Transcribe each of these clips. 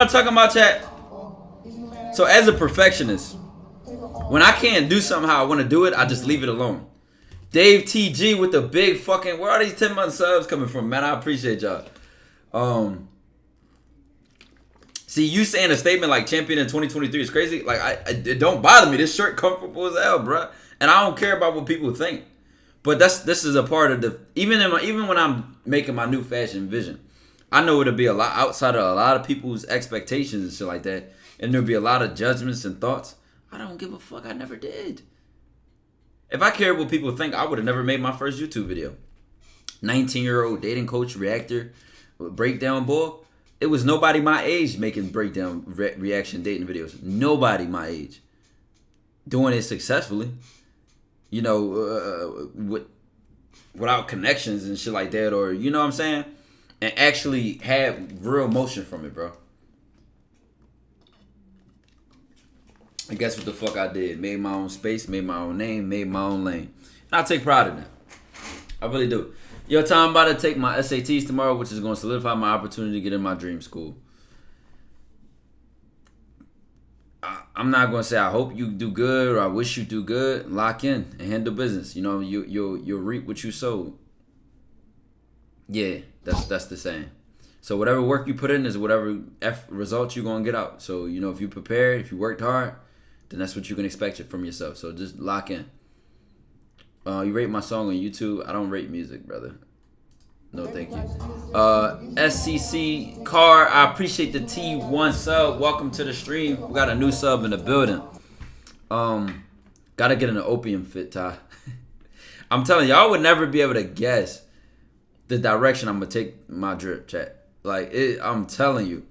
I'm talking about chat. So as a perfectionist, when I can't do something how I want to do it, I just leave it alone. Dave TG with the big fucking. Where are these 10-month subs coming from, man? I appreciate y'all. See, you saying a statement like champion in 2023 is crazy. Like, it don't bother me. This shirt comfortable as hell, bro. And I don't care about what people think. But this is a part of the even when I'm making my new fashion vision, I know it'll be a lot outside of a lot of people's expectations and shit like that, and there'll be a lot of judgments and thoughts. I don't give a fuck. I never did. If I cared what people think, I would have never made my first YouTube video. 19-year-old dating coach reactor breakdown bull. It was nobody my age making breakdown reaction dating videos. Nobody my age doing it successfully. You know, without connections and shit like that, or you know what I'm saying, and actually have real emotion from it, bro. And guess what the fuck I did? Made my own space, made my own name, made my own lane. And I take pride in that. I really do. Yo, Tom, I'm about to take my SATs tomorrow, which is going to solidify my opportunity to get in my dream school. I'm not going to say I hope you do good or I wish you do good. Lock in and handle business. You know, you'll reap what you sowed. Yeah, that's the saying. So whatever work you put in is whatever results you're going to get out. So, you know, if you prepared, if you worked hard, then that's what you can expect from yourself. So just lock in. You rate my song on YouTube. I don't rate music, brother. No, thank you. SCC Car, I appreciate the T1 sub. Welcome to the stream. We got a new sub in the building. Gotta get in an opium fit, Ty. I'm telling you, y'all would never be able to guess the direction I'm gonna take my drip, chat. Like, I'm telling you.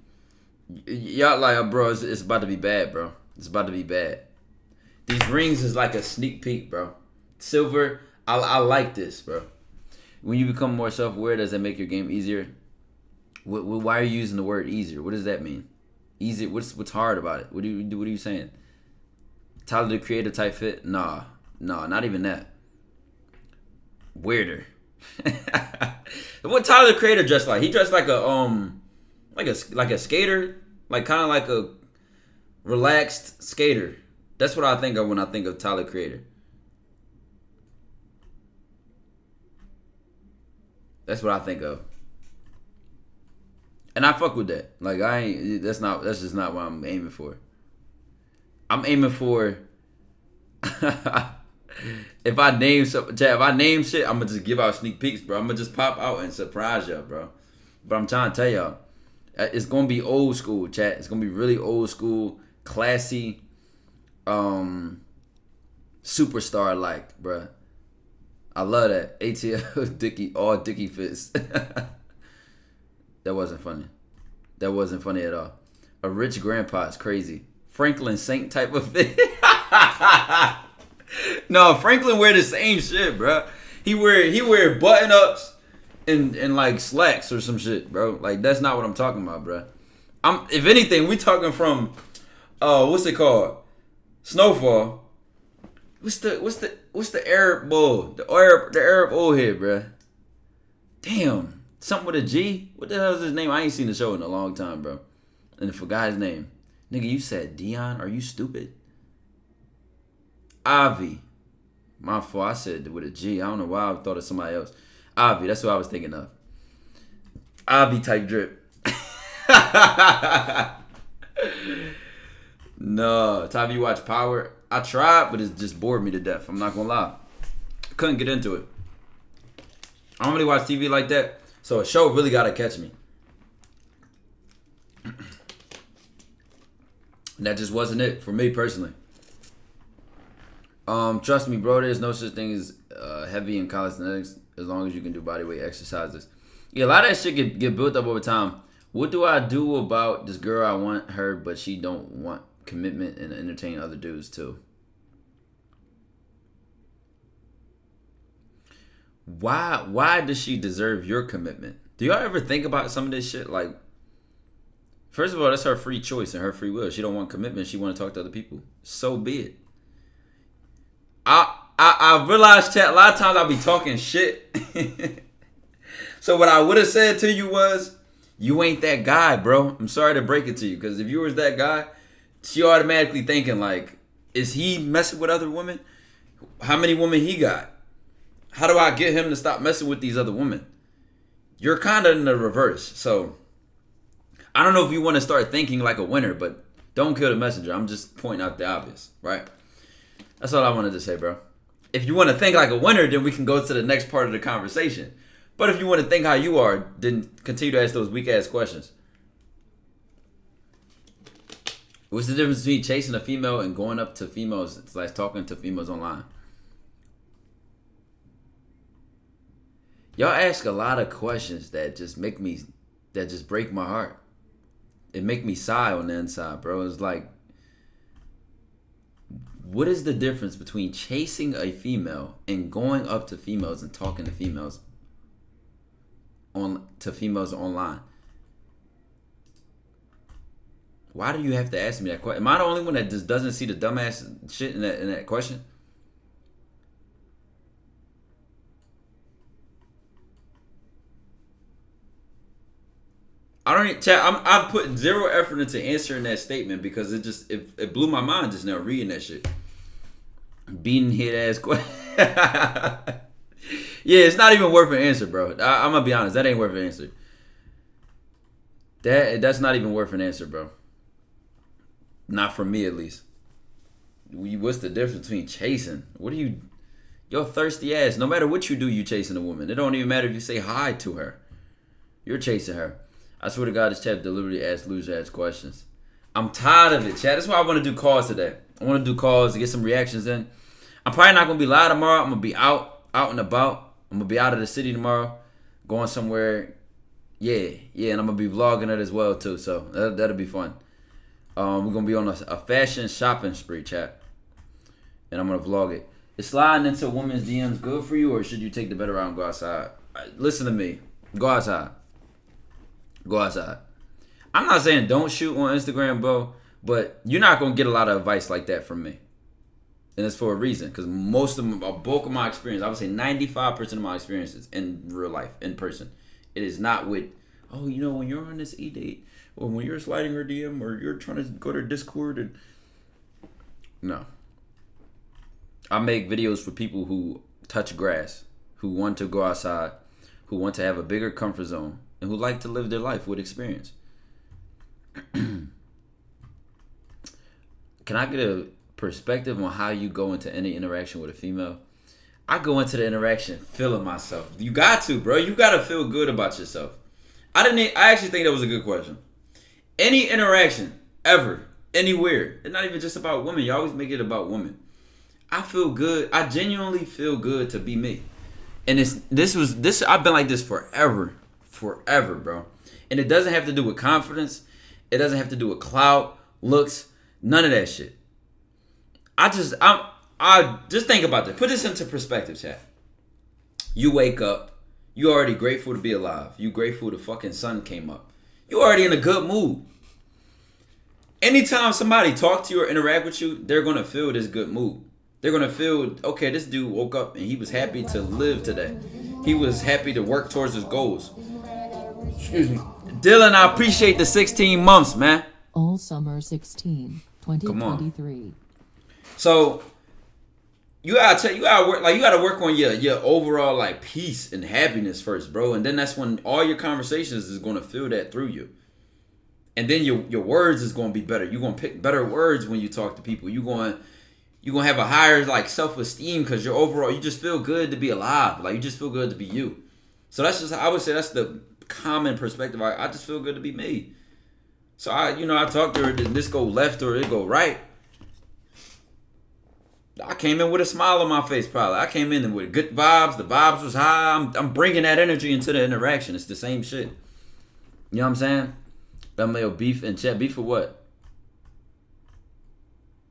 Y'all like, bro, it's about to be bad, bro. It's about to be bad. These rings is like a sneak peek, bro. Silver, I like this, bro. When you become more self-aware, does that make your game easier? Why are you using the word easier? What does that mean? Easy. What's hard about it? What are you saying? Tyler the Creator type fit? Nah, not even that. Weirder. What Tyler the Creator dressed like? He dressed like a skater, like kind of like a relaxed skater. That's what I think of when I think of Tyler the Creator. That's what I think of. And I fuck with that. Like that's just not what I'm aiming for. I'm aiming for if I name shit, I'm gonna just give out sneak peeks, bro. I'm gonna just pop out and surprise y'all, bro. But I'm trying to tell y'all, it's gonna be old school, chat. It's gonna be really old school, classy, superstar like, bro. I love that. ATL Dickie, all Dickie fits. That wasn't funny. That wasn't funny at all. A rich grandpa is crazy. Franklin Saint type of thing. No, Franklin wear the same shit, bro. He wear button ups and like slacks or some shit, bro. Like that's not what I'm talking about, bro. If anything, we talking from what's it called? Snowfall. What's the Arab bull? The Arab old head, bro. Damn. Something with a G? What the hell is his name? I ain't seen the show in a long time, bro. And I forgot his name. Nigga, you said Dion? Are you stupid? Avi. My fault. I said with a G. I don't know why I thought of somebody else. Avi. That's what I was thinking of. Avi type drip. No. Time you watch Power. I tried, but it just bored me to death. I'm not gonna lie. Couldn't get into it. I don't really watch TV like that, so a show really gotta catch me. That just wasn't it for me personally. Trust me, bro. There's no such thing as heavy in calisthenics as long as you can do bodyweight exercises. Yeah, a lot of that shit get built up over time. What do I do about this girl? I want her, but she don't want commitment and entertain other dudes too. Why does she deserve your commitment? Do y'all ever think about some of this shit? Like, first of all, that's her free choice and her free will. She don't want commitment. She want to talk to other people. So be it. I realized, chat, a lot of times I'll be talking shit. So what I would have said to you was, You ain't that guy, bro. I'm sorry to break it to you, because if you was that guy, she automatically thinking like, is he messing with other women? How many women he got? How do I get him to stop messing with these other women? You're kind of in the reverse. So I don't know if you want to start thinking like a winner, but don't kill the messenger. I'm just pointing out the obvious, right? That's all I wanted to say, bro. If you want to think like a winner, then we can go to the next part of the conversation. But if you want to think how you are, then continue to ask those weak-ass questions. What's the difference between chasing a female and going up to females, it's like talking to females online? Y'all ask a lot of questions that just break my heart. It make me sigh on the inside, bro. It's like, what is the difference between chasing a female and going up to females and talking to females online? Why do you have to ask me that question? Am I the only one that just doesn't see the dumbass shit in that question? I don't even, chat. I'm putting zero effort into answering that statement because it blew my mind just now reading that shit. Beating head ass question. Yeah, it's not even worth an answer, bro. I'm gonna be honest. That ain't worth an answer. That's not even worth an answer, bro. Not for me, at least. What's the difference between chasing? What are you? Yo, thirsty ass. No matter what you do, you chasing a woman. It don't even matter if you say hi to her. You're chasing her. I swear to God, this chat deliberately asks loser-ass questions. I'm tired of it, chat. That's why I want to do calls today. I want to do calls to get some reactions in. I'm probably not going to be live tomorrow. I'm going to be out and about. I'm going to be out of the city tomorrow, going somewhere. Yeah, and I'm going to be vlogging it as well, too. So that'll be fun. We're going to be on a fashion shopping spree, chat. And I'm going to vlog it. Is sliding into a woman's DMs good for you, or should you take the better route and go outside? Listen to me. Go outside. Go outside. I'm not saying don't shoot on Instagram, bro, but you're not going to get a lot of advice like that from me. And it's for a reason, because a bulk of my experience, I would say 95% of my experiences in real life, in person, it is not with, oh, when you're on this e-date, or when you're sliding her DM, or you're trying to go to Discord, and no. I make videos for people who touch grass, who want to go outside, who want to have a bigger comfort zone, and who like to live their life with experience. Can I get a perspective on how you go into any interaction with a female? I go into the interaction feeling myself. You got to, bro. You got to feel good about yourself. I actually think that was a good question. Any interaction, ever, anywhere, it's not even just about women. You always make it about women. I feel good. I genuinely feel good to be me. And I've been like this forever, bro. And it doesn't have to do with confidence. It doesn't have to do with clout, looks, none of that shit. I just think about this. Put this into perspective, chat. You wake up, you already grateful to be alive. You grateful the fucking sun came up. You already in a good mood. Anytime somebody talk to you or interact with you, they're gonna feel this good mood. They're gonna feel, okay, this dude woke up and he was happy to live today. He was happy to work towards his goals. Excuse me. Dylan, I appreciate the 16 months, man. All summer 16, 2023. So you gotta work on your overall like peace and happiness first, bro. And then that's when all your conversations is gonna feel that through you. And then your words is gonna be better. You're gonna pick better words when you talk to people. You're gonna have a higher like self-esteem because you just feel good to be alive. Like you just feel good to be you. So that's just, I would say that's the common perspective. I just feel good to be me. So I talk to her, did this go left or it go right? I came in with a smile on my face probably. I came in with good vibes. The vibes was high. I'm bringing that energy into the interaction. It's the same shit. You know what I'm saying? Thumbnail beef and chat. Beef for what?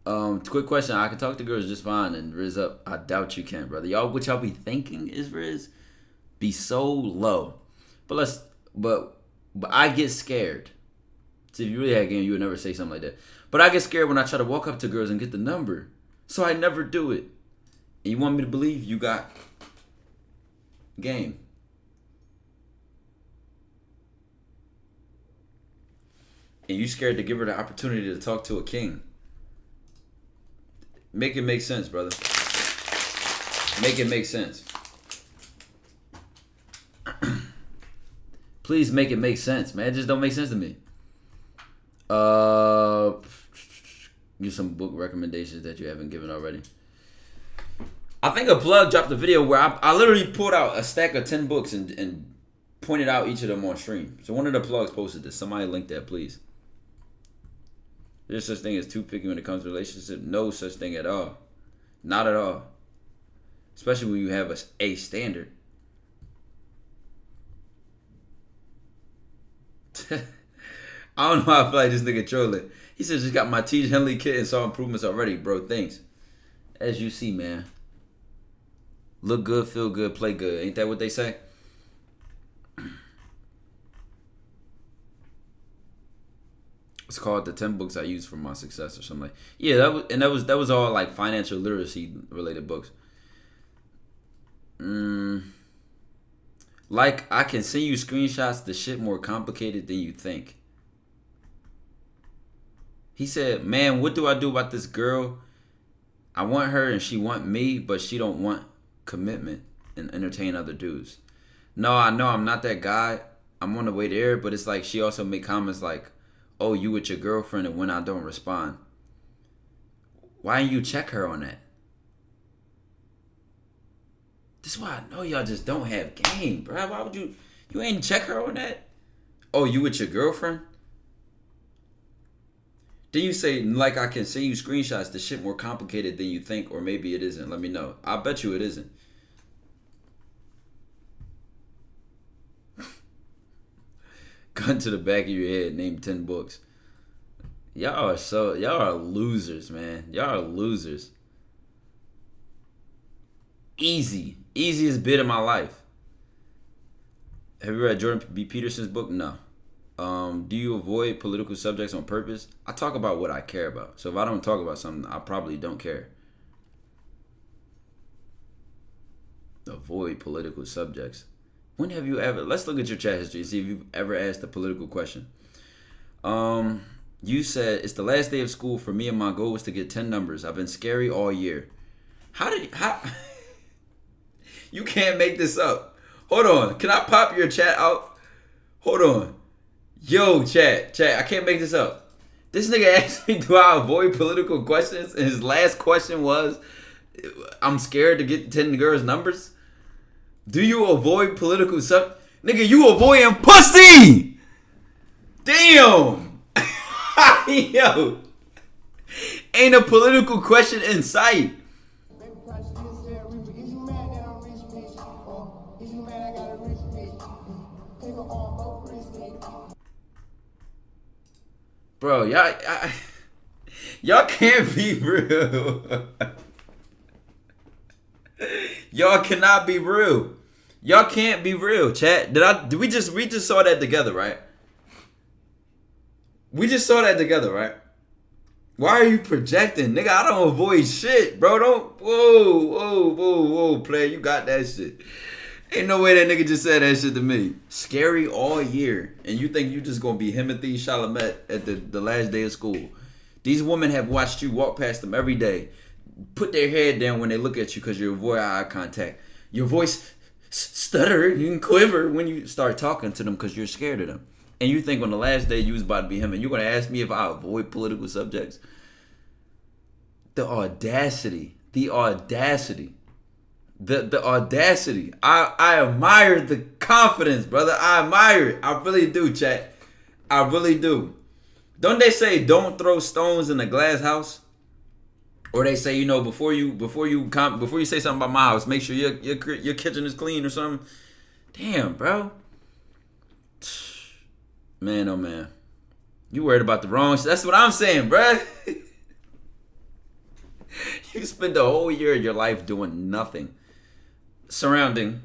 Quick question. I can talk to girls just fine and rizz up. I doubt you can, brother. What y'all be thinking is rizz? Be so low. But I get scared. See, if you really had a game, you would never say something like that. But I get scared when I try to walk up to girls and get the number. So I never do it. And you want me to believe you got game. and you scared to give her the opportunity to talk to a king. Make it make sense, brother. Make it make sense. Please make it make sense, man. It just don't make sense to me. Give some book recommendations that you haven't given already. I think a plug dropped a video where I literally pulled out a stack of 10 books and pointed out each of them on stream. So one of the plugs posted this. Somebody link that, please. There's such thing as too picky when it comes to relationship. No such thing at all. Not at all. Especially when you have a standard. I don't know how I feel like this nigga trolling. He said, just got my T. Henley kit and saw improvements already, bro. Thanks. As you see, man. Look good, feel good, play good. Ain't that what they say? It's called the 10 books I used for my success or something like. Yeah, that was all like financial literacy related books. Like, I can send you screenshots. The shit more complicated than you think. He said, man, what do I do about this girl? I want her and she want me, but she don't want commitment and entertain other dudes. No, I know I'm not that guy. I'm on the way there, but it's like she also make comments like, oh, you with your girlfriend, and when I don't respond. Why didn't you check her on that? This is why I know y'all just don't have game, bro. Why would you ain't check her on that? Oh, you with your girlfriend? Then you say, like, I can send you screenshots. The shit more complicated than you think, or maybe it isn't. Let me know. I bet you it isn't. Gun to the back of your head. Name 10 books. Y'all are losers, man. Y'all are losers. Easiest bit of my life. Have you read Jordan B. Peterson's book? No. Do you avoid political subjects on purpose? I talk about what I care about. So if I don't talk about something, I probably don't care. Avoid political subjects. When have you ever... Let's look at your chat history and see if you've ever asked a political question. You said, it's the last day of school for me and my goal was to get 10 numbers. I've been scary all year. How... You can't make this up. Hold on. Can I pop your chat out? Hold on. Yo, chat, I can't make this up. This nigga asked me, do I avoid political questions? And his last question was, I'm scared to get 10 girls' numbers. Do you avoid political stuff? Nigga, you avoiding pussy! Damn! Yo! Ain't a political question in sight. Bro, y'all can't be real. Y'all cannot be real. Y'all can't be real, chat. We just saw that together, right? We just saw that together, right? Why are you projecting? Nigga, I don't avoid shit, bro. Don't. Whoa, player. You got that shit. Ain't no way that nigga just said that shit to me. Scary all year. And you think you just gonna be Timothy Chalamet at the last day of school. These women have watched you walk past them every day. Put their head down when they look at you because you avoid eye contact. Your voice stutter and quiver when you start talking to them because you're scared of them. And you think on the last day you was about to be him and you're gonna ask me if I avoid political subjects? The audacity. The audacity. The audacity. I admire the confidence, brother. I admire it. I really do, chat. I really do. Don't they say don't throw stones in a glass house? Or they say, you know, before you say something about my house, make sure your kitchen is clean or something. Damn, bro. Man, oh man. You worried about the wrong shit. That's what I'm saying, bro. You spent the whole year of your life doing nothing surrounding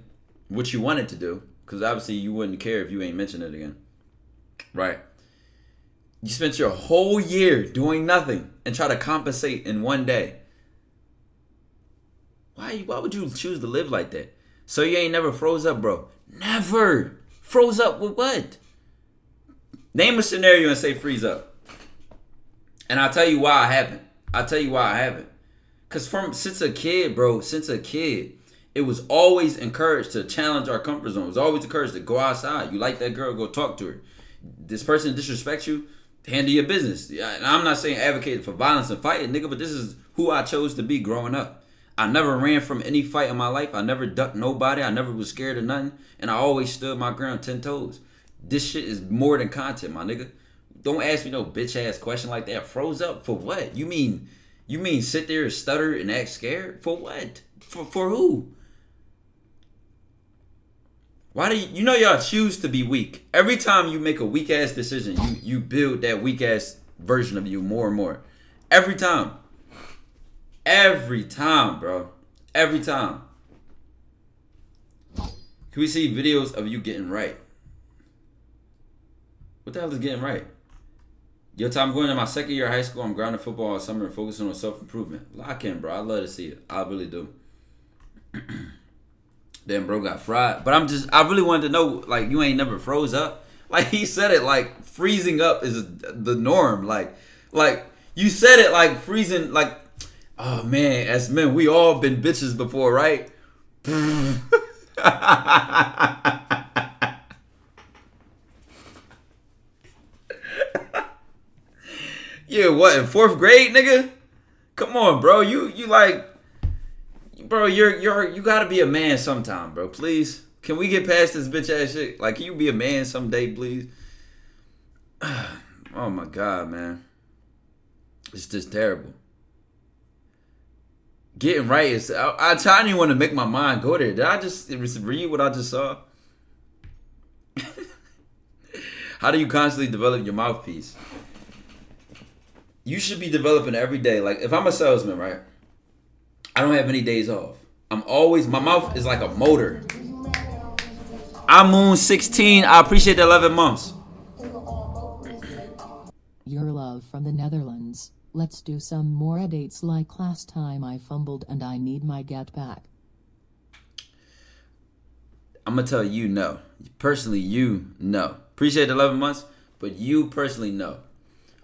what you wanted to do, because obviously you wouldn't care if you ain't mention it again, right? You spent your whole year doing nothing and try to compensate in one day. Why would you choose to live like that? So you ain't never froze up, bro? Never. Froze up with what? Name a scenario and say freeze up. And I'll tell you why I haven't. Because since a kid, bro, it was always encouraged to challenge our comfort zone. It was always encouraged to go outside. You like that girl, go talk to her. This person disrespects you, handle your business. And I'm not saying advocate for violence and fighting, nigga, but this is who I chose to be growing up. I never ran from any fight in my life. I never ducked nobody. I never was scared of nothing. And I always stood my ground 10 toes. This shit is more than content, my nigga. Don't ask me no bitch ass question like that. Froze up for what? You mean sit there and stutter and act scared? For what? For who? Why do you know y'all choose to be weak? Every time you make a weak ass decision, you build that weak ass version of you more and more. Every time. Every time, bro. Every time. Can we see videos of you getting right? What the hell is getting right? Yo, Tom, I'm going to my second year of high school. I'm grounded football all summer and focusing on self-improvement. Lock in, bro. I love to see it. I really do. Damn, bro got fried. But I really wanted to know, like, you ain't never froze up? Like, he said it like freezing up is the norm. Like you said it like freezing, like, oh, man, as men, we all been bitches before, right? Yeah, what, in 4th grade, nigga? Come on, bro. You like, bro, you gotta be a man sometime, bro. Please. Can we get past this bitch ass shit? Like, can you be a man someday, please? Oh my God, man. It's just terrible. Getting right is, I try to want to make my mind go there. Did I just read what I just saw? How do you constantly develop your mouthpiece? You should be developing every day. Like, if I'm a salesman, right? I don't have any days off. My mouth is like a motor. I'm Moon 16. I appreciate the 11 months. Your love from the Netherlands. Let's do some more dates like last time I fumbled and I need my get back. I'm going to tell you no. Personally, you no. Appreciate the 11 months, but you personally no.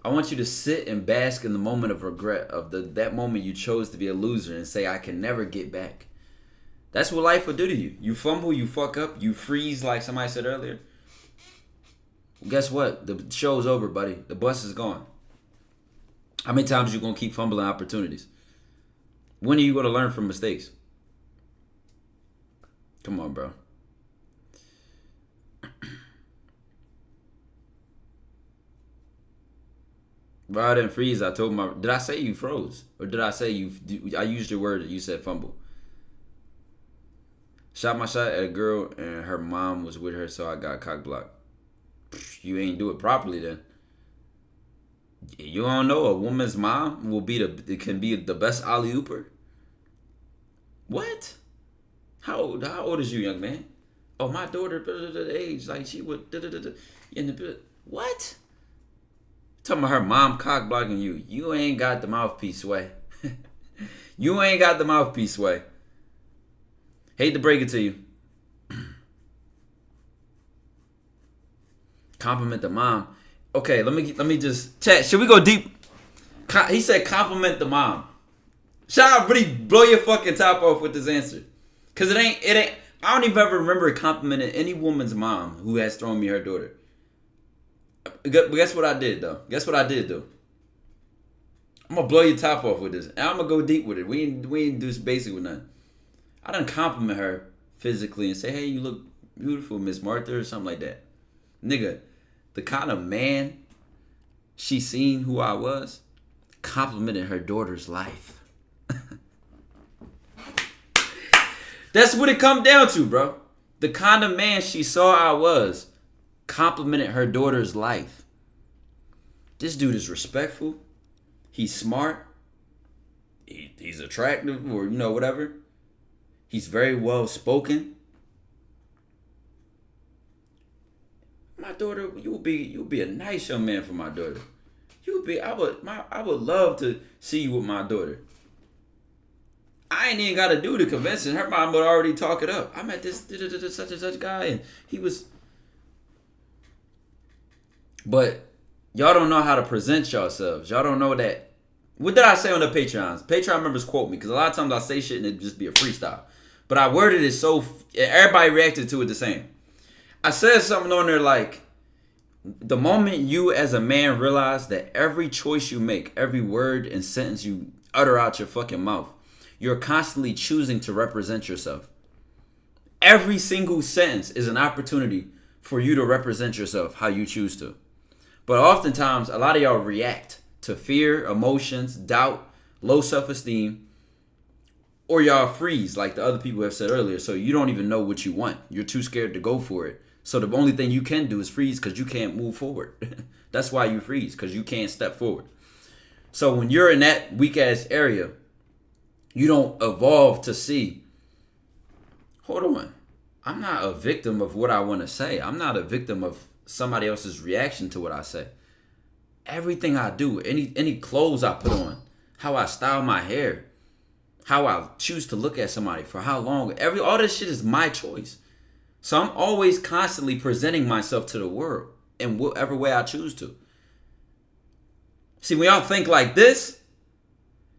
I want you to sit and bask in the moment of regret of that moment you chose to be a loser and say, I can never get back. That's what life will do to you. You fumble, you fuck up, you freeze like somebody said earlier. Well, guess what? The show's over, buddy. The bus is gone. How many times are you going to keep fumbling opportunities? When are you going to learn from mistakes? Come on, bro. Bro, I didn't freeze. I told did I say you froze? Or did I say I used your word and you said fumble? Shot my shot at a girl and her mom was with her, so I got cock blocked. You ain't do it properly then. You don't know a woman's mom can be the best alley-ooper? What? How old is you, young man? Oh, my daughter, the age, like she would, in the what? Talking about her mom cock blocking you. You ain't got the mouthpiece way. You ain't got the mouthpiece way. Hate to break it to you. Compliment the mom. Okay, let me just chat. Should we go deep? He said compliment the mom. Should I really blow your fucking top off with this answer? Cause it ain't. I don't even ever remember complimenting any woman's mom who has thrown me her daughter. But guess what I did though? I'm gonna blow your top off with this, and I'm gonna go deep with it. We ain't do basic with nothing. I done compliment her physically and say, "Hey, you look beautiful, Miss Martha," or something like that. Nigga, the kind of man she seen who I was, complimented her daughter's life. That's what it come down to, bro. The kind of man she saw I was, complimented her daughter's life. This dude is respectful. He's smart. He's attractive, or whatever. He's very well spoken. My daughter, you'll be a nice young man for my daughter. I would love to see you with my daughter. I ain't even got to do the convincing. Her mom would already talk it up. I met this such and such guy, and he was. But y'all don't know how to present yourselves. Y'all don't know that. What did I say on the Patreons? Patreon members quote me because a lot of times I say shit and it just be a freestyle. But I worded it so everybody reacted to it the same. I said something on there like, the moment you as a man realize that every choice you make, every word and sentence you utter out your fucking mouth, you're constantly choosing to represent yourself. Every single sentence is an opportunity for you to represent yourself how you choose to. But oftentimes, a lot of y'all react to fear, emotions, doubt, low self-esteem, or y'all freeze like the other people have said earlier. So you don't even know what you want. You're too scared to go for it. So the only thing you can do is freeze because you can't move forward. That's why you freeze, because you can't step forward. So when you're in that weak ass area, you don't evolve to see, hold on, I'm not a victim of what I want to say. I'm not a victim of somebody else's reaction to what I say. Everything I do, any clothes I put on, how I style my hair, how I choose to look at somebody, for how long, all this shit is my choice. So I'm always constantly presenting myself to the world in whatever way I choose to. See, when y'all think like this,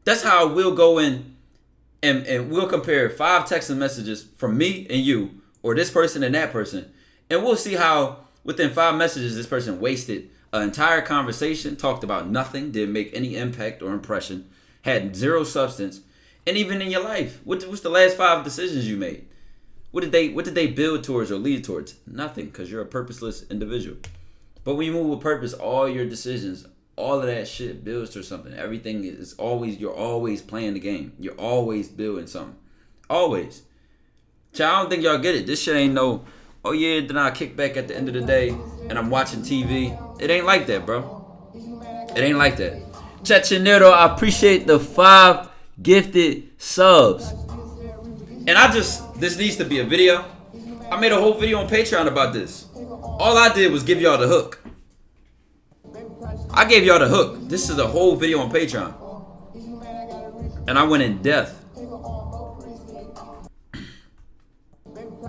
that's how we'll go in and we'll compare 5 text messages from me and you, or this person and that person, and we'll see how within 5 messages this person wasted an entire conversation, talked about nothing, didn't make any impact or impression, had zero substance, and even in your life, what's the last 5 decisions you made? What did they build towards or lead towards? Nothing, because you're a purposeless individual. But when you move with purpose, all your decisions, all of that shit builds to something. Everything is always, you're always playing the game. You're always building something. Always. Child, I don't think y'all get it. This shit ain't no, oh yeah, then I kick back at the end of the day and I'm watching TV. It ain't like that, bro. It ain't like that. Chechinero, I appreciate the 5 gifted subs. And this needs to be a video. I made a whole video on Patreon about this. All I did was give y'all the hook. I gave y'all the hook. This is a whole video on Patreon. And I went in depth.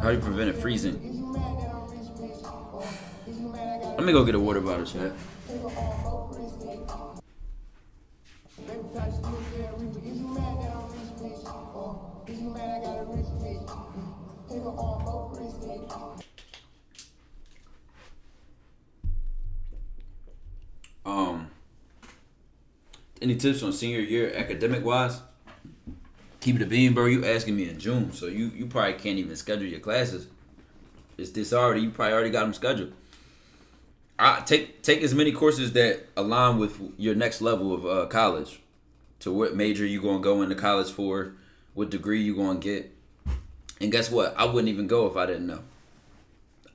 How do you prevent it freezing? Let me go get a water bottle, chat. Any tips on senior year academic wise? Keep it a bean, bro. You asking me in June, so you probably can't even schedule your classes. It's this already. You probably already got them scheduled. Take as many courses that align with your next level of college. To what major you gonna go into college for, what degree you gonna get, and guess what? I wouldn't even go if I didn't know.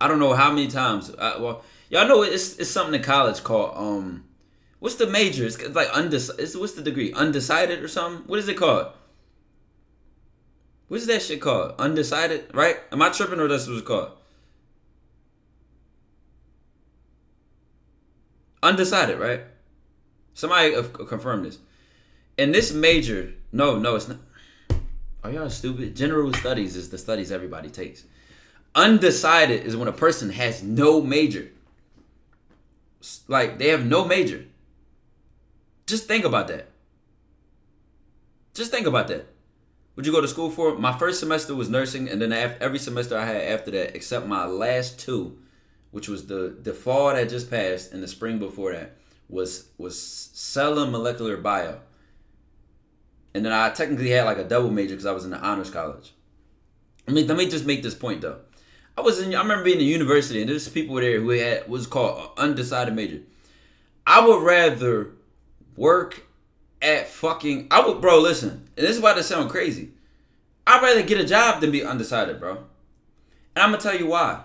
I don't know how many times. Well, y'all know it's something in college called what's the major? It's like undecided. What's the degree? Undecided or something? What is it called? What is that shit called? Undecided, right? Am I tripping or that's what it's called? Undecided, right? Somebody confirm this. And this major, no, it's not. Are y'all stupid? General studies is the studies everybody takes. Undecided is when a person has no major. Like, they have no major. Just think about that. Just think about that. What'd you go to school for? My first semester was nursing, and then every semester I had after that, except my last 2, which was the fall that just passed and the spring before that, was cell and molecular bio. And then I technically had like a double major because I was in the honors college. Let me just make this point though. I remember being in university and there's people there who had what's called an undecided major. I would rather work at bro, listen, and this is about to sound crazy. I'd rather get a job than be undecided, bro. And I'm gonna tell you why.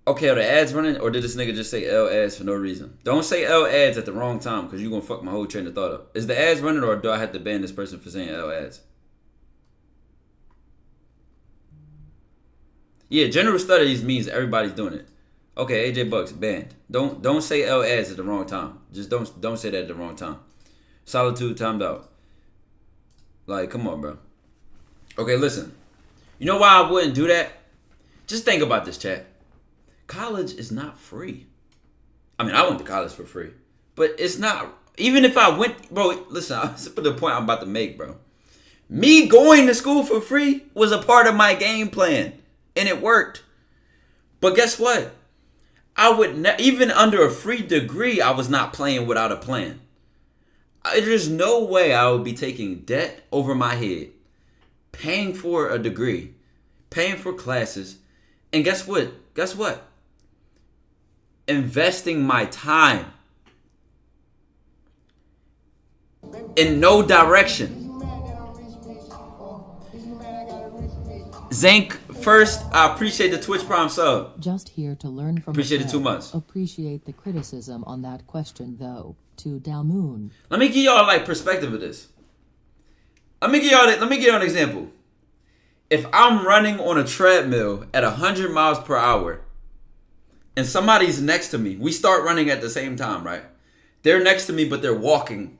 Okay, are the ads running, or did this nigga just say L ads for no reason? Don't say L ads at the wrong time, because you're gonna fuck my whole train of thought up. Is the ads running, or do I have to ban this person for saying L ads? Yeah, general studies means everybody's doing it. Okay, AJ Bucks banned. Don't say L ads at the wrong time. Just don't say that at the wrong time. Solitude timed out. Like, come on, bro. Okay, listen. You know why I wouldn't do that? Just think about this, chat. college is not free. I mean, I went to college for free, but it's not. Even if I went, bro, listen, this is the point I'm about to make, bro. Me going to school for free was a part of my game plan, and it worked. But guess what? I would even under a free degree, I was not playing without a plan. There's no way I would be taking debt over my head, paying for a degree, paying for classes, and guess what? Guess what? Investing my time in no direction. Zank, first, I appreciate the Twitch Prime sub. Just here to learn from Appreciate the 2 months. Appreciate the criticism on that question, though. To Dalmoon. Let me give y'all like perspective of this. Let me give y'all an example. If I'm running on a treadmill at 100 miles per hour and somebody's next to me, we start running at the same time, right? They're next to me, but they're walking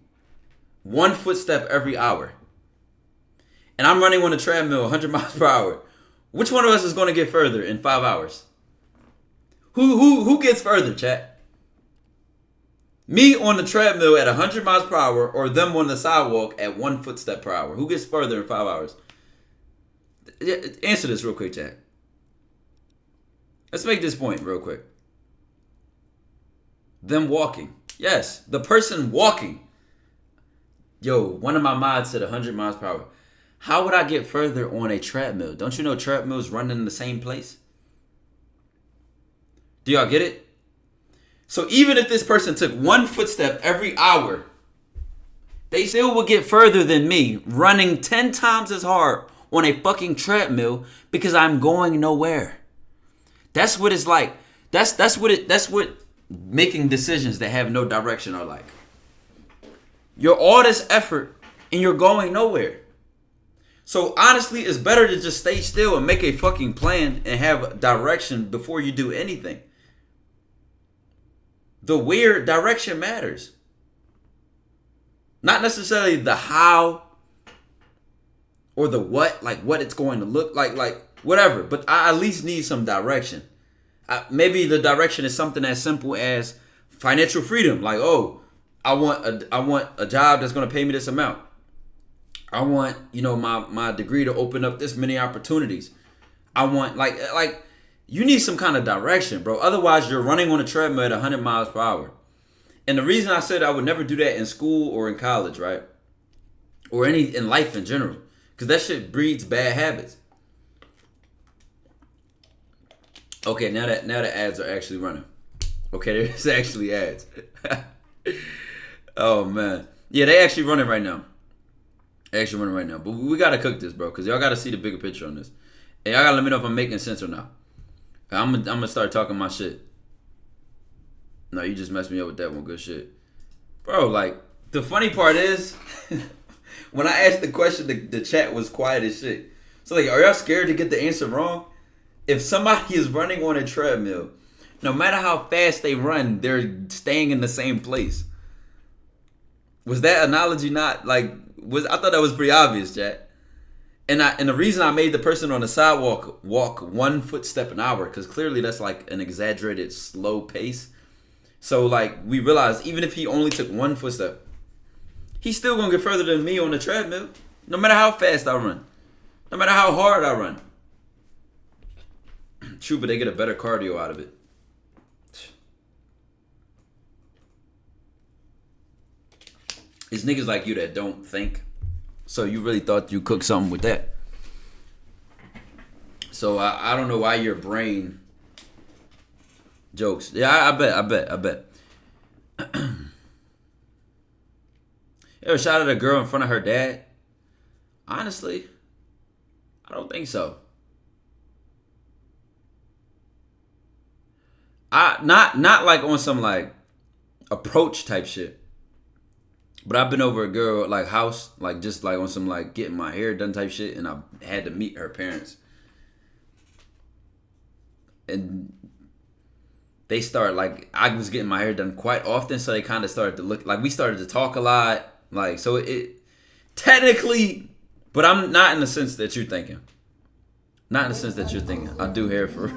1 footstep every hour. And I'm running on a treadmill 100 miles per hour. Which one of us is going to get further in 5 hours? Who gets further, chat? Me on the treadmill at 100 miles per hour or them on the sidewalk at 1 footstep per hour? Who gets further in 5 hours? Answer this real quick, chat. Let's make this point real quick. Them walking. Yes, the person walking. Yo, one of my mods said 100 miles per hour. How would I get further on a treadmill? Don't you know treadmills run in the same place? Do y'all get it? So even if this person took 1 footstep every hour, they still would get further than me running 10 times as hard on a fucking treadmill because I'm going nowhere. That's what it's like. That's what making decisions that have no direction are like. You're all this effort and you're going nowhere. So honestly, it's better to just stay still and make a fucking plan and have direction before you do anything. The where direction matters. Not necessarily the how or the what, like what it's going to look like whatever. But I at least need some direction. Maybe the direction is something as simple as financial freedom. Like, oh, I want a job that's going to pay me this amount. I want, my degree to open up this many opportunities. I want like you need some kind of direction, bro. Otherwise, you're running on a treadmill at 100 miles per hour. And the reason I said I would never do that in school or in college, right? Or in life in general. Because that shit breeds bad habits. Okay, now the ads are actually running. Okay, there's actually ads. Oh, man. Yeah, they actually running right now. But we got to cook this, bro. Because y'all got to see the bigger picture on this. And y'all got to let me know if I'm making sense or not. I'm going to start talking my shit. No, you just messed me up with that one. Good shit. Bro, like, the funny part is, when I asked the question, the chat was quiet as shit. So, like, are y'all scared to get the answer wrong? If somebody is running on a treadmill, no matter how fast they run, they're staying in the same place. Was that analogy not, like, I thought that was pretty obvious, chat. And the reason I made the person on the sidewalk walk 1 footstep an hour, because clearly that's like an exaggerated slow pace. So like we realized even if he only took 1 footstep, he's still gonna get further than me on the treadmill. No matter how fast I run. No matter how hard I run. True, but they get a better cardio out of it. It's niggas like you that don't think. So you really thought you cooked something with that. So I don't know why your brain jokes. Yeah, I bet. You ever shot at a girl in front of her dad? Honestly, I don't think so. Not like on some like approach type shit. But I've been over a girl like house, like just like on some like getting my hair done type shit, and I had to meet her parents. And they start like I was getting my hair done quite often, so they kind of started to look like we started to talk a lot, like so it technically, but I'm not in the sense that you're thinking. Not in the sense that you're thinking. I do hair for.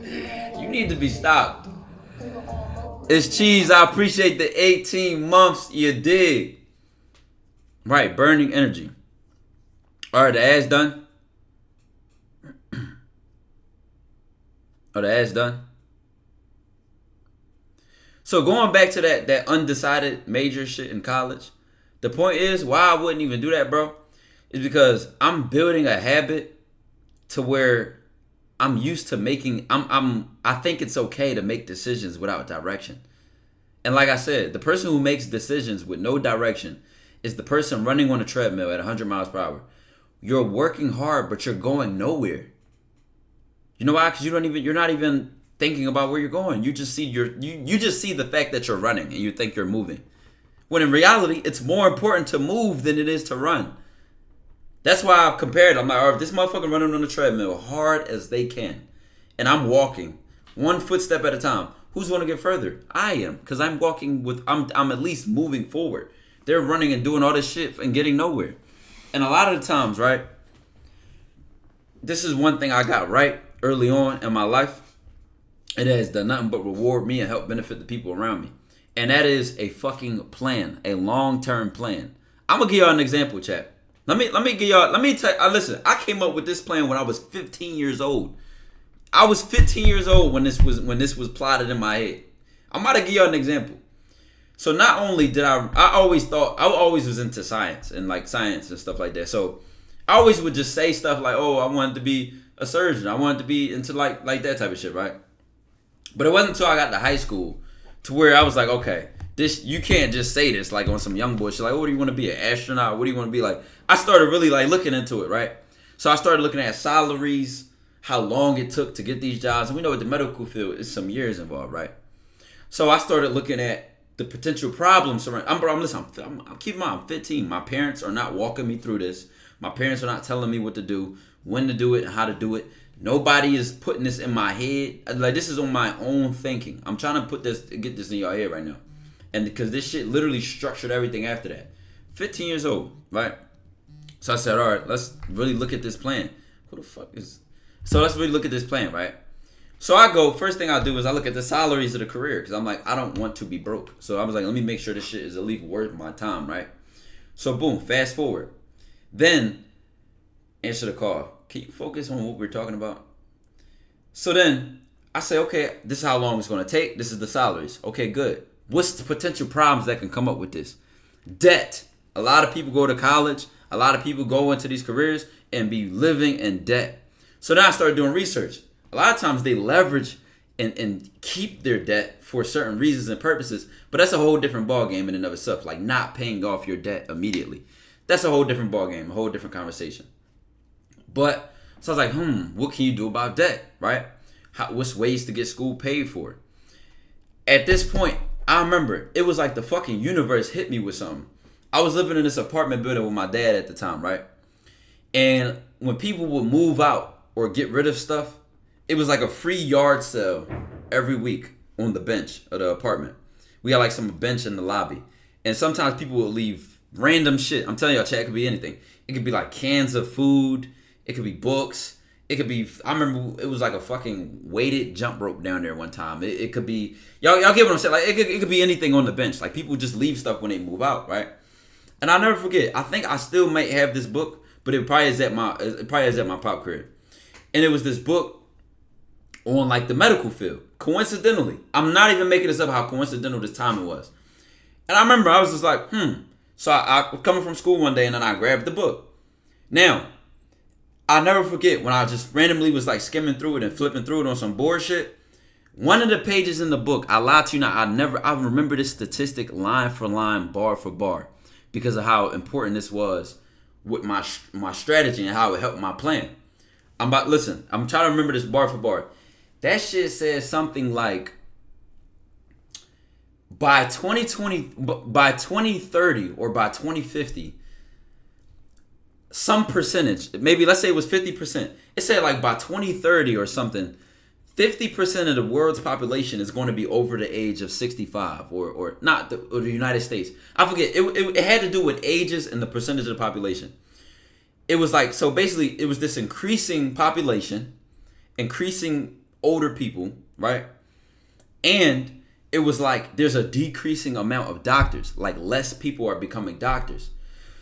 You need to be stopped. It's cheese. I appreciate the 18 months. You dig. Right, burning energy. All right, the ad's done. Oh, the ad's done. So going back to that undecided major shit in college, the point is why I wouldn't even do that, bro, is because I'm building a habit to where I'm used to making. I think it's okay to make decisions without direction. And like I said, the person who makes decisions with no direction is the person running on a treadmill at 100 miles per hour. You're working hard, but you're going nowhere. You know why? Because you're not even thinking about where you're going. You just see you just see the fact that you're running and you think you're moving. When in reality, it's more important to move than it is to run. That's why I've compared. I'm like, all right, if this motherfucker running on the treadmill hard as they can, and I'm walking one footstep at a time, who's going to get further? I am, because I'm walking I'm at least moving forward. They're running and doing all this shit and getting nowhere. And a lot of the times, right, this is one thing I got right early on in my life. It has done nothing but reward me and help benefit the people around me. And that is a fucking plan, a long-term plan. I'm going to give y'all an example, chat. Let me tell you, listen, I came up with this plan when I was 15 years old. I was 15 years old when this was plotted in my head. I'm about to give y'all an example. So not only did I always was into science and stuff like that. So I always would just say stuff like, oh, I wanted to be a surgeon. I wanted to be into like that type of shit, right? But it wasn't until I got to high school to where I was like, okay, you can't just say this like on some young boy shit. Like, oh, what do you want to be, an astronaut? What do you want to be like? I started really like looking into it, right? So I started looking at salaries, how long it took to get these jobs. And we know with the medical field, it's some years involved, right? So I started looking at the potential problems around. I'm keep in mind, I'm 15. My parents are not walking me through this. My parents are not telling me what to do, when to do it, and how to do it. Nobody is putting this in my head. Like, this is on my own thinking. I'm trying to get this in your head right now. And because this shit literally structured everything after that. 15 years old, right? So I said, all right, let's really look at this plan. So let's really look at this plan, right? So first thing I do is I look at the salaries of the career, because I'm like, I don't want to be broke. So I was like, let me make sure this shit is at least worth my time, right? So boom, fast forward. Then, answer the call. Can you focus on what we're talking about? So then, I say, okay, this is how long it's going to take. This is the salaries. Okay, good. What's the potential problems that can come up with this? Debt. A lot of people go to college. A lot of people go into these careers and be living in debt. So then I started doing research. A lot of times they leverage and keep their debt for certain reasons and purposes. But that's a whole different ballgame in and of itself. Like not paying off your debt immediately. That's a whole different ballgame, a whole different conversation. But, so I was like, what can you do about debt, right? What's ways to get school paid for? At this point, I remember, it was like the fucking universe hit me with something. I was living in this apartment building with my dad at the time, right? And when people would move out or get rid of stuff, it was like a free yard sale every week on the bench of the apartment. We got like some bench in the lobby. And sometimes people would leave random shit. I'm telling y'all, chat, it could be anything. It could be like cans of food. It could be books. It could be, I remember it was like a fucking weighted jump rope down there one time. It could be, y'all get what I'm saying? Like it could be anything on the bench. Like people just leave stuff when they move out, right? And I'll never forget, I think I still might have this book, but it probably is at my pop crib. And it was this book on like the medical field. Coincidentally, I'm not even making this up how coincidental this time it was. And I remember I was just like, So I was coming from school one day and then I grabbed the book. Now, I'll never forget when I just randomly was like skimming through it and flipping through it on some bullshit. One of the pages in the book, I lied to you not, I remember this statistic line for line, bar for bar, because of how important this was with my strategy and how it helped my plan. I'm trying to remember this bar for bar. That shit says something like, by 2030 or by 2050, some percentage, maybe let's say it was 50%. It said like by 2030 or something, 50% of the world's population is going to be over the age of 65 or not the United States. I forget. It had to do with ages and the percentage of the population. It was like, so basically it was this increasing population, increasing older people, right? And it was like there's a decreasing amount of doctors. Like less people are becoming doctors.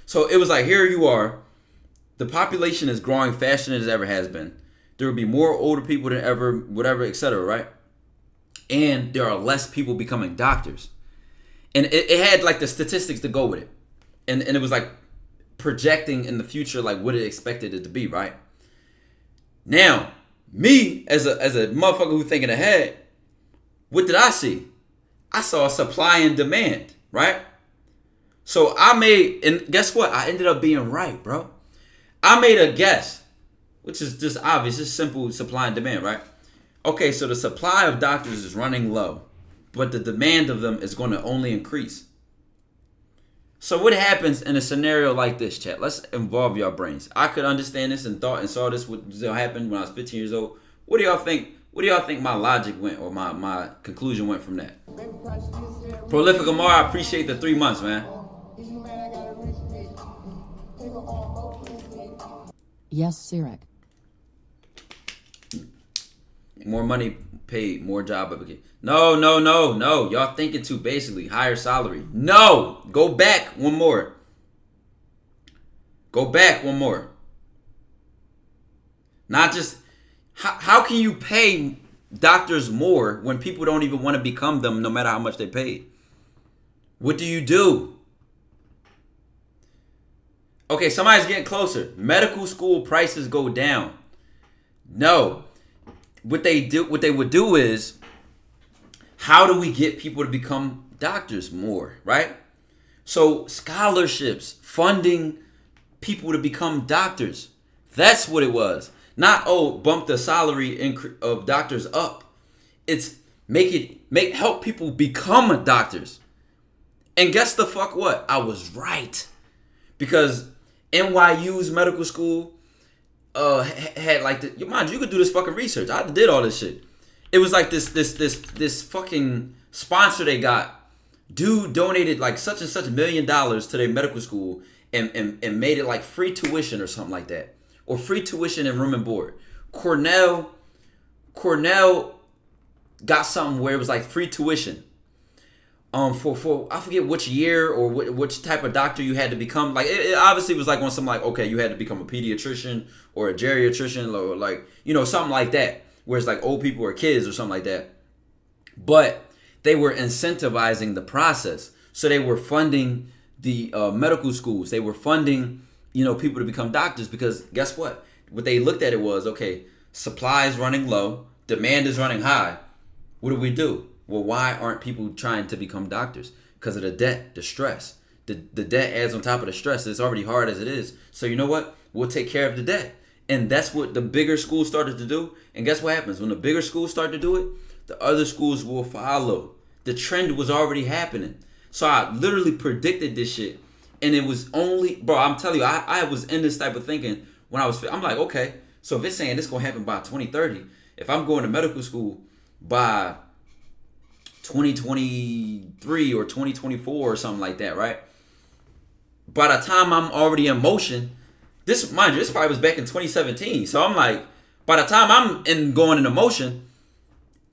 So it was like, here you are. The population is growing faster than it ever has been. There will be more older people than ever, whatever, etc., right? And there are less people becoming doctors. And it had like the statistics to go with it. And it was like projecting in the future like what it expected it to be, right? Now, me as a motherfucker who thinking ahead, what did I see? I saw supply and demand, right? So I made, and guess what? I ended up being right, bro. I made a guess, which is just obvious. It's simple supply and demand, right? Okay, so the supply of doctors is running low, but the demand of them is going to only increase. So what happens in a scenario like this, chat? Let's involve your brains. I could understand this and thought and saw this what happened when I was 15 years old. What do y'all think? What do y'all think my logic went or my conclusion went from that? Prolific Amar, I appreciate the 3 months, man. Yes, Sirek. More money paid, more job application. No. Y'all thinking too basically. Higher salary. No. Go back one more. Not just, how can you pay doctors more when people don't even want to become them no matter how much they pay? What do you do? Okay, somebody's getting closer. Medical school prices go down. No. What they would do is, how do we get people to become doctors more, right? So scholarships, funding people to become doctors. That's what it was. Not, bump the salary of doctors up. It's help people become doctors. And guess the fuck what? I was right. Because NYU's medical school had like mind you could do this fucking research. I did all this shit. It was like this fucking sponsor they got. Dude donated like such and such $1 million to their medical school and made it like free tuition or something like that. Or free tuition and room and board. Cornell got something where it was like free tuition. For I forget which year or which type of doctor you had to become. Like it obviously was like on something like, okay, you had to become a pediatrician or a geriatrician or like, something like that, where it's like old people or kids or something like that. But they were incentivizing the process, so they were funding the medical schools. They were funding people to become doctors, because guess what? What they looked at it was, okay, supply is running low, demand is running high. What do? Well, why aren't people trying to become doctors? Because of the debt, the stress. The debt adds on top of the stress. It's already hard as it is. So you know what? We'll take care of the debt. And that's what the bigger schools started to do. And guess what happens? When the bigger schools start to do it, the other schools will follow. The trend was already happening. So I literally predicted this shit. And it was only, bro, I'm telling you, I was in this type of thinking when I'm like, okay, so if it's saying this going to happen by 2030, if I'm going to medical school by 2023 or 2024 or something like that, right? By the time I'm already in motion, this probably was back in 2017. So I'm like, by the time I'm going into motion,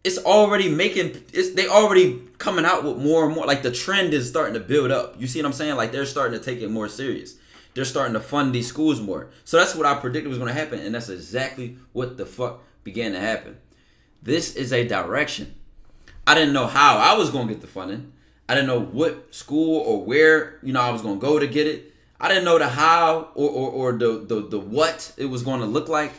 it's already they already coming out with more and more. Like the trend is starting to build up. You see what I'm saying? Like they're starting to take it more serious. They're starting to fund these schools more. So that's what I predicted was going to happen. And that's exactly what the fuck began to happen. This is a direction. I didn't know how I was going to get the funding. I didn't know what school or where, I was going to go to get it. I didn't know the how or the what it was going to look like.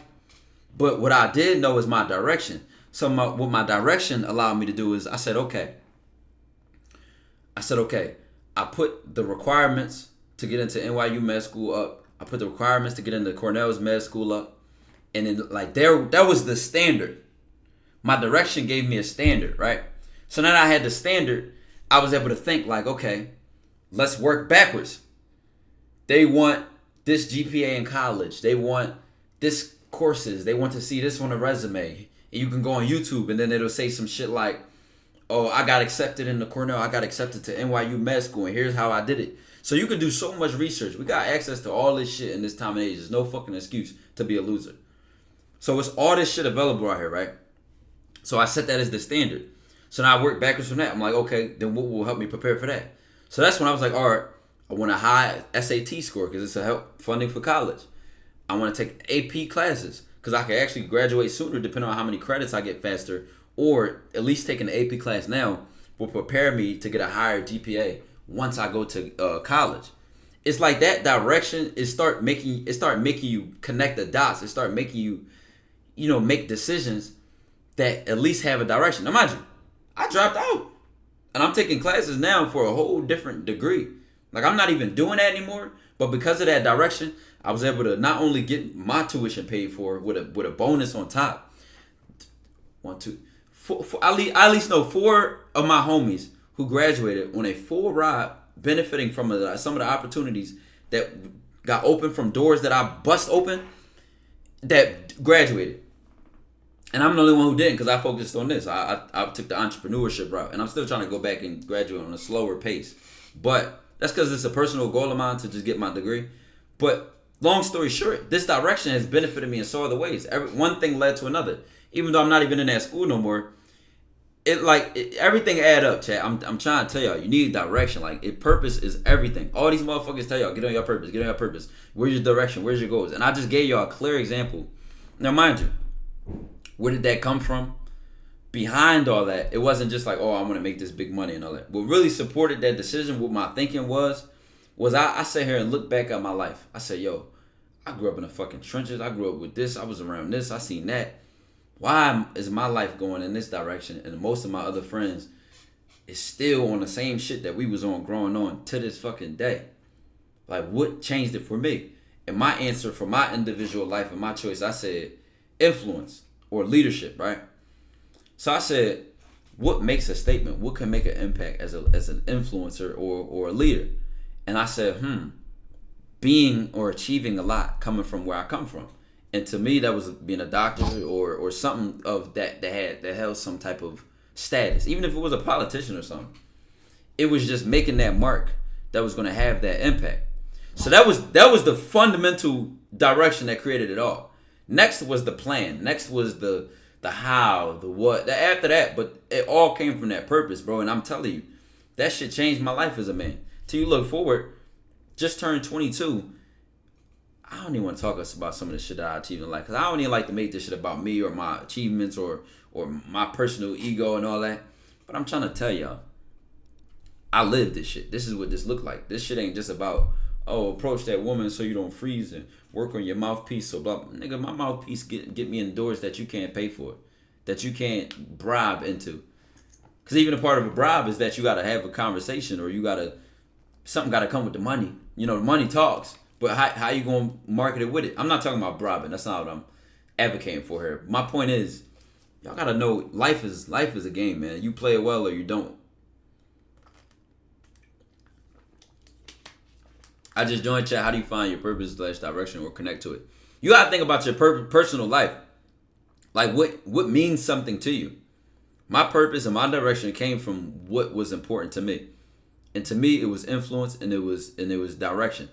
But what I did know is my direction. So what my direction allowed me to do is I said, okay. I put the requirements to get into NYU med school up. I put the requirements to get into Cornell's med school up. And then like that was the standard. My direction gave me a standard, right? So now that I had the standard, I was able to think like, okay, let's work backwards. They want this GPA in college. They want this courses. They want to see this on a resume. And you can go on YouTube and then it'll say some shit like, oh, I got accepted into Cornell. I got accepted to NYU med school. And here's how I did it. So you can do so much research. We got access to all this shit in this time and age. There's no fucking excuse to be a loser. So it's all this shit available out here, right? So I set that as the standard. So now I work backwards from that. I'm like, okay, then what will help me prepare for that? So that's when I was like, all right, I want a high SAT score because it's a help funding for college. I want to take AP classes because I can actually graduate sooner depending on how many credits I get faster, or at least taking an AP class now will prepare me to get a higher GPA once I go to college. It's like that direction. It start making you connect the dots. It start making you, make decisions that at least have a direction. Now, mind you, I dropped out, and I'm taking classes now for a whole different degree. Like, I'm not even doing that anymore. But because of that direction, I was able to not only get my tuition paid for with a bonus on top. One, two, four, I at least know 4 of my homies who graduated on a full ride, benefiting from some of the opportunities that got open from doors that I bust open, that graduated. And I'm the only one who didn't because I focused on this. I took the entrepreneurship route, and I'm still trying to go back and graduate on a slower pace. But that's because it's a personal goal of mine to just get my degree. But long story short, this direction has benefited me in so other ways. One thing led to another. Even though I'm not even in that school no more, everything add up, chat. I'm trying to tell y'all, you need direction. Purpose is everything. All these motherfuckers tell y'all, get on your purpose, get on your purpose. Where's your direction? Where's your goals? And I just gave y'all a clear example. Now, mind you, where did that come from? Behind all that, it wasn't just like, oh, I want to make this big money and all that. What really supported that decision, what my thinking was I sat here and looked back at my life. I said, yo, I grew up in the fucking trenches. I grew up with this. I was around this. I seen that. Why is my life going in this direction? And most of my other friends is still on the same shit that we was on growing on to this fucking day. Like, what changed it for me? And my answer for my individual life and my choice, I said influence or leadership, right? So I said, what makes a statement? What can make an impact as an influencer or a leader? And I said, being or achieving a lot coming from where I come from. And to me, that was being a doctor or something of that held some type of status. Even if it was a politician or something. It was just making that mark that was going to have that impact. So that was the fundamental direction that created it all. Next was the plan. Next was the how, the what. After that, but it all came from that purpose, bro. And I'm telling you, that shit changed my life as a man. Till you look forward, just turned 22. I don't even want to talk about some of the shit that I achieved in life, because I don't even like to make this shit about me or my achievements or my personal ego and all that. But I'm trying to tell y'all, I lived this shit. This is what this looked like. This shit ain't just about, oh, approach that woman so you don't freeze and work on your mouthpiece. So blah, blah. Nigga, my mouthpiece get me in doors that you can't pay for, that you can't bribe into. Because even a part of a bribe is that you got to have a conversation, or something got to come with the money. The money talks. But how you going to market it with it? I'm not talking about bribing. That's not what I'm advocating for here. My point is, y'all got to know life is a game, man. You play it well or you don't. I just joined chat. How do you find your purpose / direction or connect to it? You got to think about your personal life. Like, what means something to you? My purpose and my direction came from what was important to me. And to me, it was influence and it was direction.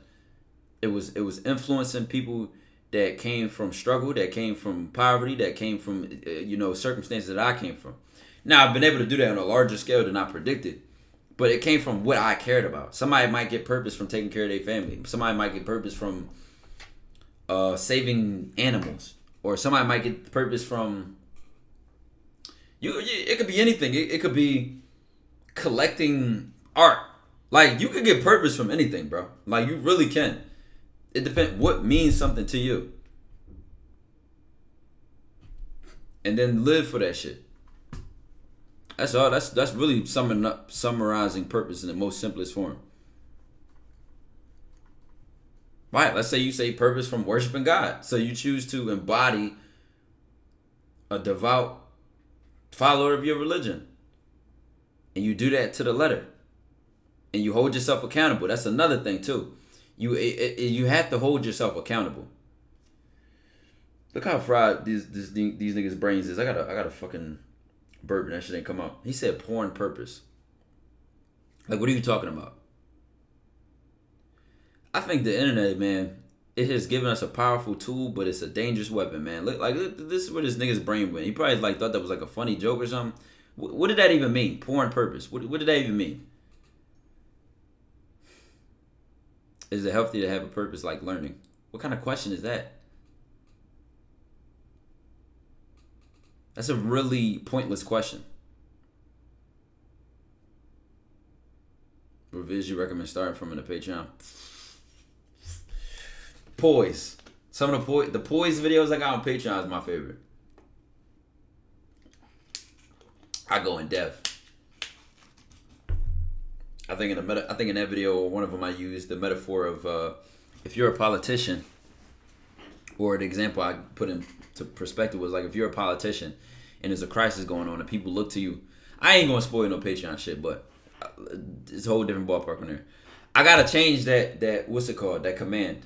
It was influencing people that came from struggle, that came from poverty, that came from circumstances that I came from. Now, I've been able to do that on a larger scale than I predicted, but it came from what I cared about. Somebody might get purpose from taking care of their family. Somebody might get purpose from saving animals, or somebody might get purpose from it could be anything. It could be collecting art. Like, you could get purpose from anything, bro. Like, you really can. It depends what means something to you. And then live for that shit. That's all. That's really summarizing purpose in the most simplest form. Right, let's say you say purpose from worshiping God. So you choose to embody a devout follower of your religion. And you do that to the letter. And you hold yourself accountable. That's another thing too. You have to hold yourself accountable. Look how fried these niggas' brains is. I got a fucking burp and that shit ain't come out. He said porn purpose. Like, what are you talking about? I think the internet, man, it has given us a powerful tool, but it's a dangerous weapon, man. This is where this nigga's brain went. He probably like thought that was like a funny joke or something. What did that even mean? Porn purpose. What did that even mean? Is it healthy to have a purpose like learning? What kind of question is that? That's a really pointless question. What vids you recommend starting from in the Patreon? Poise. Some of the poise videos I got on Patreon is my favorite. I go in depth. I think in that video, or one of them, I used the metaphor of if you're a politician, or the example I put into perspective was like if you're a politician and there's a crisis going on and people look to you. I ain't gonna spoil no Patreon shit, but it's a whole different ballpark on there. I gotta change that what's it called? That command.